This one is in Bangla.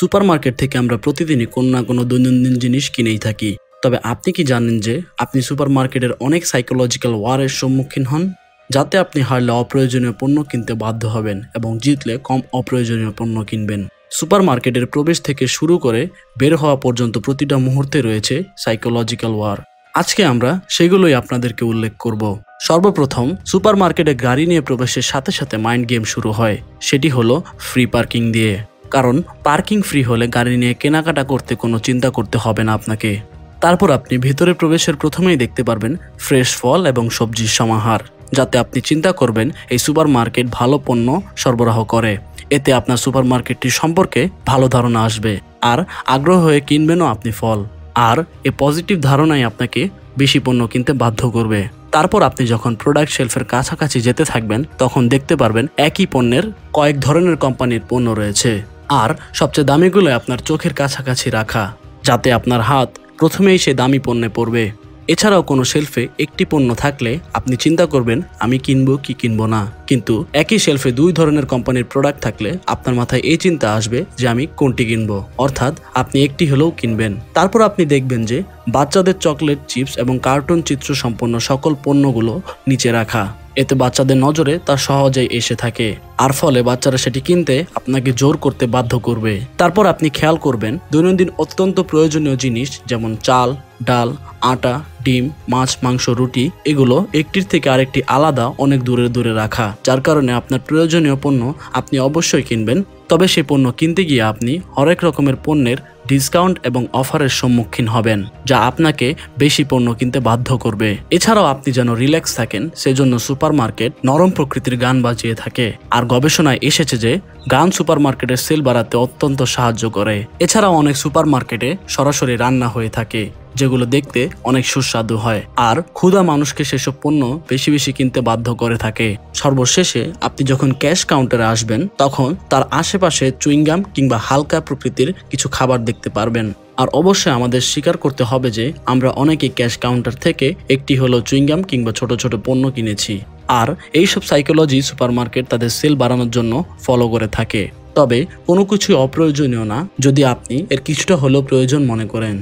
সুপারমার্কেট থেকে আমরা প্রতিদিনই কোনো না কোনো দৈনন্দিন জিনিস কিনেই থাকি। তবে আপনি কি জানেন যে আপনি সুপারমার্কেটের অনেক সাইকোলজিক্যাল ওয়ারের সম্মুখীন হন? যাতে আপনি হারলে অপ্রয়োজনীয় পণ্য কিনতে বাধ্য হবেন এবং জিতলে কম অপ্রয়োজনীয় পণ্য কিনবেন। সুপারমার্কেটের প্রবেশ থেকে শুরু করে বের হওয়া পর্যন্ত প্রতিটা মুহূর্তে রয়েছে সাইকোলজিক্যাল ওয়ার। আজকে আমরা সেগুলোই আপনাদেরকে উল্লেখ করব। সর্বপ্রথম, সুপারমার্কেটে গাড়ি নিয়ে প্রবেশের সাথে সাথে মাইন্ড গেম শুরু হয়। সেটি হলো ফ্রি পার্কিং দিয়ে। কারণ পার্কিং ফ্রি হলে গাড়ি নিয়ে কেনাকাটা করতে কোনো চিন্তা করতে হবে না আপনাকে। তারপর আপনি ভেতরে প্রবেশের প্রথমেই দেখতে পারবেন ফ্রেশ ফল এবং সবজির সমাহার, যাতে আপনি চিন্তা করবেন এই সুপারমার্কেট ভালো পণ্য সরবরাহ করে। এতে আপনার সুপারমার্কেটটি সম্পর্কে ভালো ধারণা আসবে আর আগ্রহ হয়ে কিনবেনও আপনি ফল। আর এ পজিটিভ ধারণাই আপনাকে বেশি পণ্য কিনতে বাধ্য করবে। তারপর আপনি যখন প্রোডাক্ট শেলফের কাছাকাছি যেতে থাকবেন তখন দেখতে পারবেন একই পণ্যের কয়েক ধরনের কোম্পানির পণ্য রয়েছে। আর সবচেয়ে দামিগুলো আপনার চোখের কাছাকাছি রাখা, যাতে আপনার হাত প্রথমেই সে দামি পণ্যে পড়বে। এছাড়াও কোনো শেলফে একটি পণ্য থাকলে আপনি চিন্তা করবেন আমি কিনবো কি কিনবো না, কিন্তু একই শেলফে দুই ধরনের কোম্পানির প্রোডাক্ট থাকলে আপনার মাথায় এই চিন্তা আসবে যে আমি কোনটি কিনবো, অর্থাৎ আপনি একটি হলেও কিনবেন। তারপর আপনি দেখবেন যে বাচ্চাদের চকলেট, চিপস এবং কার্টুন চিত্র সম্পন্ন সকল পণ্যগুলো নিচে রাখা। এতে বাচ্চাদের নজরে তা সহজেই এসে থাকে, আর ফলে বাচ্চারা সেটি কিনতে আপনাকে জোর করতে বাধ্য করবে। তারপর আপনি খেয়াল করবেন দৈনন্দিন অত্যন্ত প্রয়োজনীয় জিনিস যেমন চাল, ডাল, আটা, ডিম, মাছ, মাংস, রুটি এগুলো একটির থেকে আরেকটি আলাদা অনেক দূরে দূরে রাখা, যার কারণে আপনার প্রয়োজনীয় পণ্য আপনি অবশ্যই কিনবেন। তবে সেই পণ্য কিনতে গিয়ে আপনি হরেক রকমের পণ্যের ডিসকাউন্ট এবং অফারের সম্মুখীন হবেন, যা আপনাকে বেশি পণ্য কিনতে বাধ্য করবে। এছাড়াও আপনি যেন রিল্যাক্স থাকেন সেজন্য সুপারমার্কেট নরম প্রকৃতির গান বাজিয়ে থাকে। আর গবেষণায় এসেছে যে গান সুপারমার্কেটের সেল বাড়াতে অত্যন্ত সাহায্য করে। এছাড়াও অনেক সুপারমার্কেটে সরাসরি রান্না হয়ে থাকে, যেগুলো দেখতে অনেক সুস্বাদু হয় আর ক্ষুধা মানুষকে সেসব পণ্য বেশি বেশি কিনতে বাধ্য করে থাকে। সর্বশেষে আপনি যখন ক্যাশ কাউন্টারে আসবেন তখন তার আশেপাশে চুইংগাম কিংবা হালকা প্রকৃতির কিছু খাবার দেখতে পারবেন। আর অবশ্যই আমাদের স্বীকার করতে হবে যে আমরা অনেকেই ক্যাশ কাউন্টার থেকে একটি হলো চুইংগাম কিংবা ছোট ছোট পণ্য কিনেছি। আর এইসব সাইকোলজি সুপারমার্কেট তাদের সেল বাড়ানোর জন্য ফলো করে থাকে। তবে কোনো কিছু অপ্রয়োজনীয় না যদি আপনি এর কিছুটা হলেও প্রয়োজন মনে করেন।